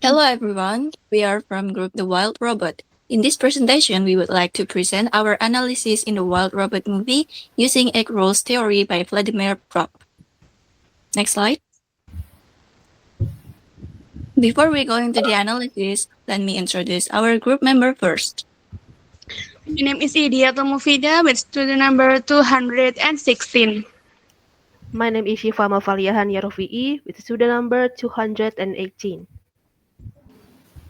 Hello everyone, we are from Group The Wild Robot. In this presentation, we would like to present our analysis in the Wild Robot movie using egg rolls theory by Vladimir Prop. Next slide. Before we go into the analysis, let me introduce our group member first. My name is Idia Tomufida with student number 216. My name is Shifa Mavaliahan Yarofi'i with student number 218.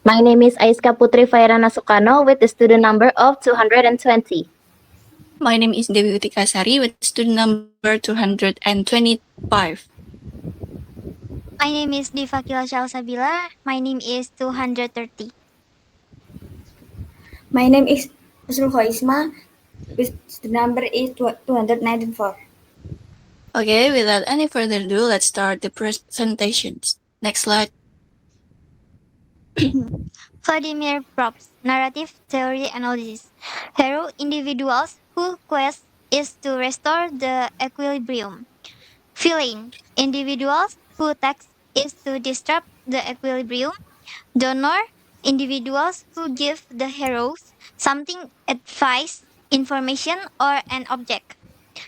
My name is Aiska Putri Fairana Sukano with the student number of 220. My name is Dewi Utika Sari with student number 225. My name is Diva Kilashal Sabila. My name is 230. My name is Usrul Khoisma, with the number is 294. Okay, without any further ado, let's start the presentations. Next slide. Vladimir Prop's narrative theory analysis. Hero individuals whose quest is to restore the equilibrium. Villain individuals whose task is to disrupt the equilibrium. Donor individuals who give the heroes something, advice, information, or an object.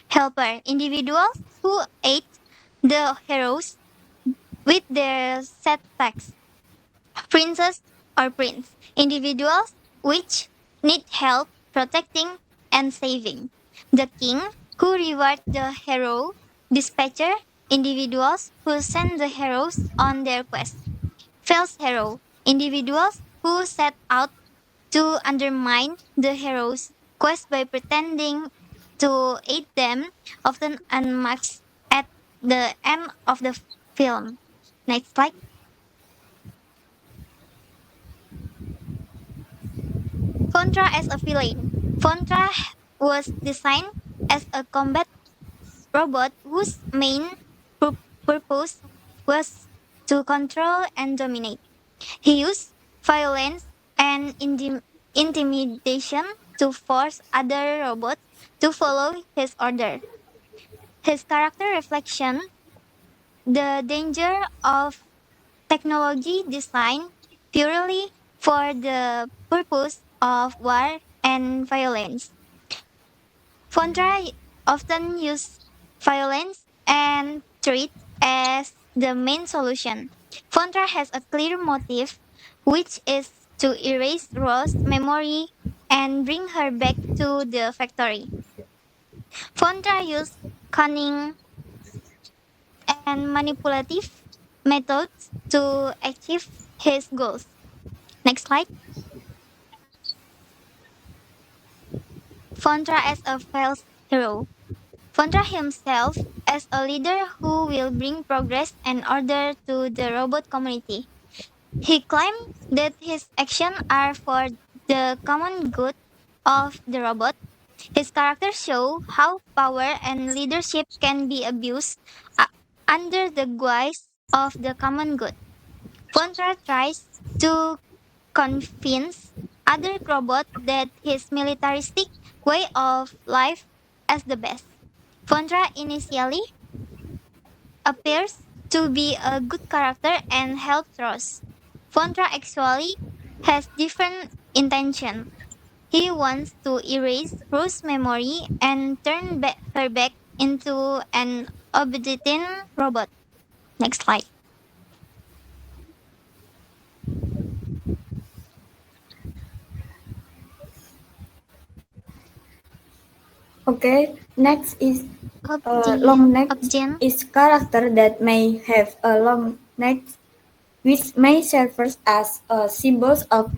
Helper individuals who aid the heroes with their setbacks. Princess or prince individuals which need help protecting and saving. The king who reward the hero. Dispatcher individuals who send the heroes on their quest. False hero individuals who set out to undermine the hero's quest by pretending to aid them, often unmasked at the end of the film. Next slide. Fontra as a villain. Fontra was designed as a combat robot whose main purpose was to control and dominate. He used violence and intimidation to force other robots to follow his order. His character reflection the danger of technology designed purely for the purpose of war and violence. Fondra often use violence and threat as the main solution. Fondra has a clear motive, which is to erase Rose's memory and bring her back to the factory. Fondra used cunning and manipulative methods to achieve his goals. Next slide. Fondra as a false hero. Fondra himself as a leader who will bring progress and order to the robot community. He claimed that his actions are for the common good of the robot. His characters show how power and leadership can be abused uh, under the guise of the common good. Fondra tries to convince other robots that his militaristic way of life is the best. Fondra initially appears to be a good character and helps Rose. Fondra actually has different intention. He wants to erase Rose's memory and turn her back into an obedient robot. Next slide. Okay, next is long neck Objen. is character that may have a long neck, which may serve as symbols of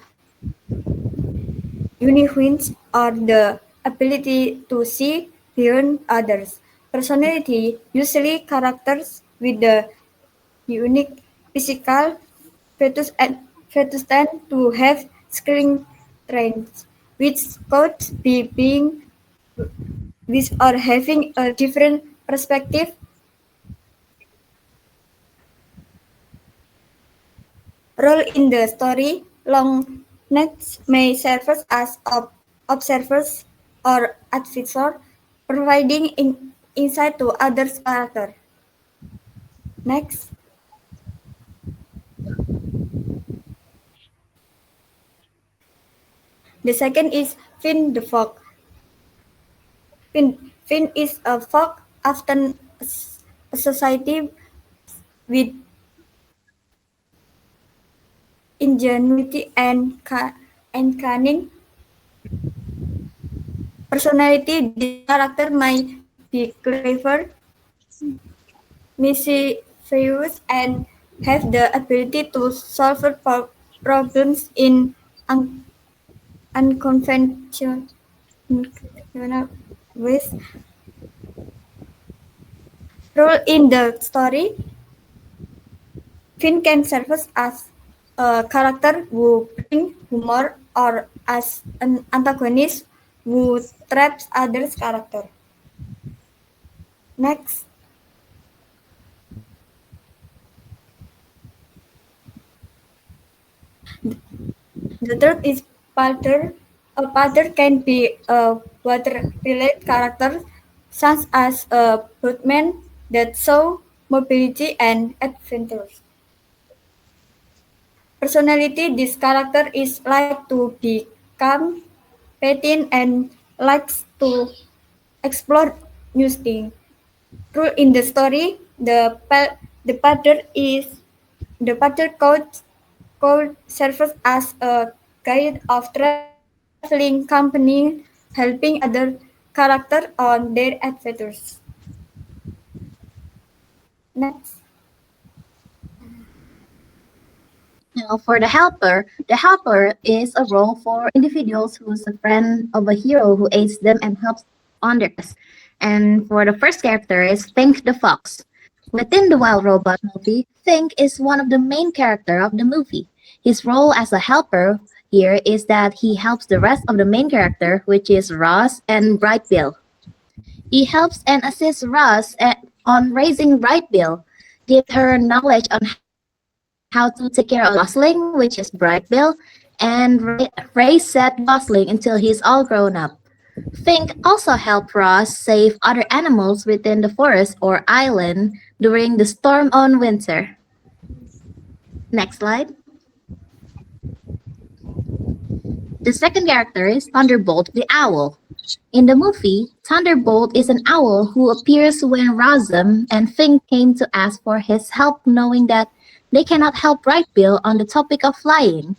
uniqueness or the ability to see beyond others. Personality usually characters with the unique physical fetus tend to have screen traits, which could be being with or having a different perspective role in the story. Long necks may serve as observers or advisors, providing insight to others' character. Next. The second is Finn the Fox. Finn is a fox, often associated with ingenuity and cunning personality. This character might be clever, mischievous, and have the ability to solve problems in un- unconventional ways. Role in the story: Finn can serve as a character who brings humor or as an antagonist who traps others' character. Next, the third is Father. A father can be a water-related character, such as a boatman that show mobility and adventures. Personality: this character is like to be calm, patient, and likes to explore new things. Role in the story: the father is the father coach serves as a guide of traveling company, helping other characters on their adventures. Next. Now, for the helper is a role for individuals who's a friend of a hero who aids them and helps on their quest. And for the first character is Think the Fox. Within the Wild Robot movie, Think is one of the main character of the movie. His role as a helper here is that he helps the rest of the main character, which is Ross and Bright Bill. He helps and assists on raising Bright Bill, give her knowledge on how to take care of Gosling, which is Bright Bill, and raise Seth Gosling until he's all grown up. Fink also helped Ross save other animals within the forest or island during the storm on winter. Next slide. The second character is Thunderbolt the Owl. In the movie, Thunderbolt is an owl who appears when Razum and Fink came to ask for his help, knowing that they cannot help Bright Bill on the topic of flying.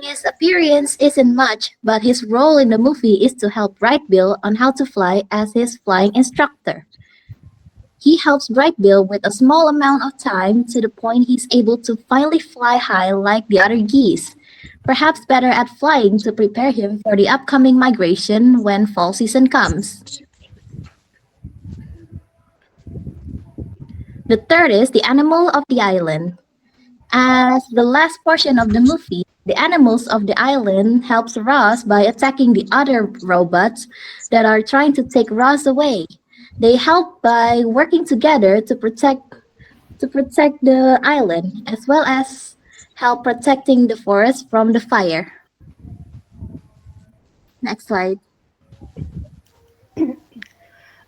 His appearance isn't much, but his role in the movie is to help Bright Bill on how to fly as his flying instructor. He helps Bright Bill with a small amount of time to the point he's able to finally fly high like the other geese, perhaps better at flying to prepare him for the upcoming migration when fall season comes. The third is the animal of the island. As the last portion of the movie, the animals of the island helps Ross by attacking the other robots that are trying to take Ross away. They help by working together to protect the island as well as help protecting the forest from the fire. Next slide.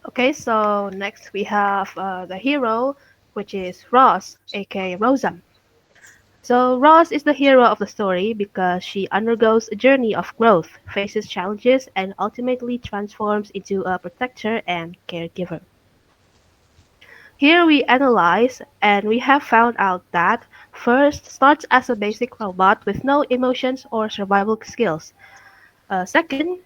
Okay, so next we have the hero, which is Ross, aka Rosam. So Ross is the hero of the story because she undergoes a journey of growth, faces challenges, and ultimately transforms into a protector and caregiver. Here we analyze and we have found out that first starts as a basic robot with no emotions or survival skills. Second,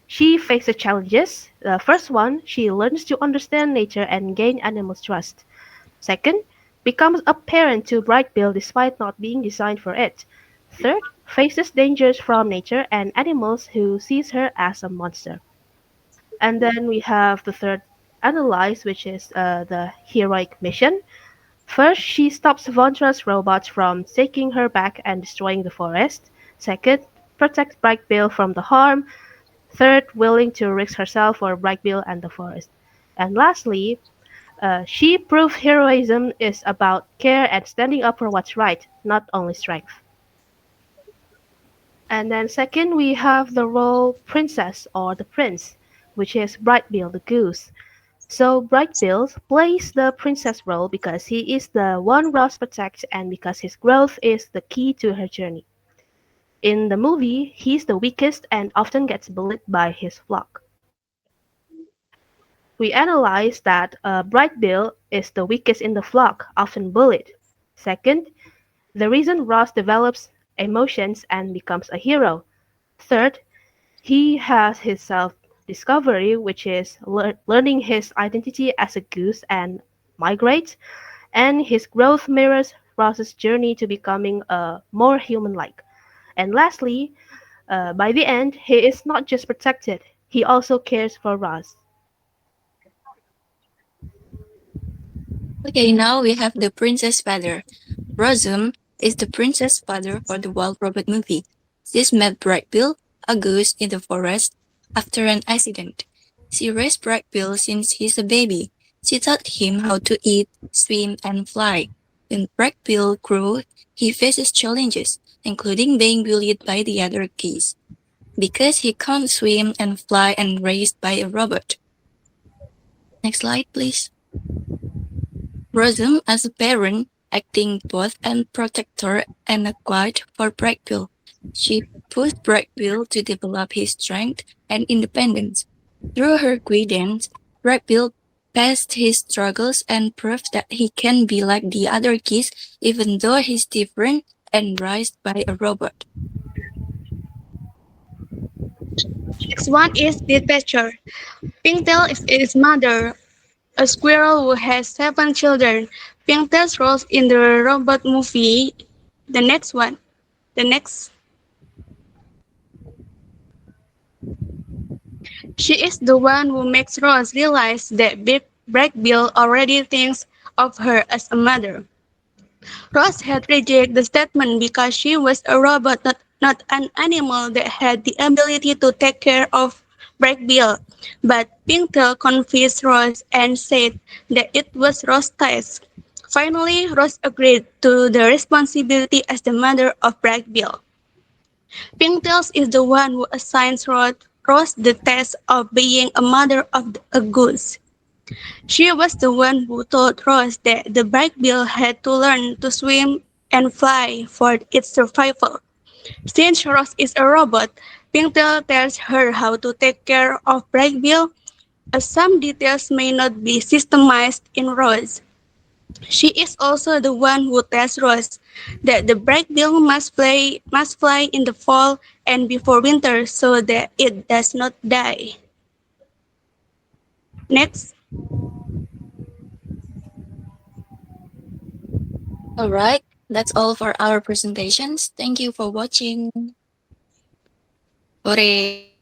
she faces challenges. The first one, she learns to understand nature and gain animals' trust. Second, becomes a parent to Bright Bill despite not being designed for it. Third, faces dangers from nature and animals who sees her as a monster. And then we have the third analyze, which is the heroic mission. First, she stops Vondra's robots from taking her back and destroying the forest. Second, protects Bright Bill from the harm. Third, willing to risk herself for Bright Bill and the forest. And lastly, she proved heroism is about care and standing up for what's right, not only strength. And then second, we have the role princess or the prince, which is Bright Bill the goose. So Bright Bill plays the princess role because he is the one Ross protects and because his growth is the key to her journey. In the movie, he's the weakest and often gets bullied by his flock. We analyze that Bright Bill is the weakest in the flock, often bullied. Second, the reason Ross develops emotions and becomes a hero. Third, he has his self-discovery, which is learning his identity as a goose and migrate, and his growth mirrors Ross's journey to becoming more human-like. And lastly, by the end, he is not just protected, he also cares for Ross. Okay, now we have the princess father. Rosum is the princess father for the Wild Robot movie. She met Bright Bill, a goose in the forest, after an accident. She raised Bright Bill since he's a baby. She taught him how to eat, swim, and fly. When Bright Bill grew, he faces challenges, including being bullied by the other geese, because he can't swim and fly and raised by a robot. Next slide, please. Rosum, as a parent, acting both a protector and a guide for Bright Bill. She pushed Bright Bill to develop his strength and independence. Through her guidance, Bright Bill passed his struggles and proved that he can be like the other geese even though he's different and raised by a robot. Next one is Dispatcher. Pinktail is his mother, a squirrel who has 7 children. Pinktail's role in the robot movie. The next one. The next. She is the one who makes Rose realize that Bright Bill already thinks of her as a mother. Rose had rejected the statement because she was a robot, not an animal that had the ability to take care of Bright Bill. But Pinktail convinced Rose and said that it was Rose's task. Finally, Rose agreed to the responsibility as the mother of Bright Bill. Pinktails is the one who assigns Rose the task of being a mother of a goose. She was the one who told Rose that the Bright Bill had to learn to swim and fly for its survival. Since Rose is a robot, Pinktail tells her how to take care of Bright Bill, as some details may not be systemized in Rose. She is also the one who tells Rose that the Bright Bill must fly in the fall and before winter so that it does not die. Next. Alright, that's all for our presentations. Thank you for watching. Hore!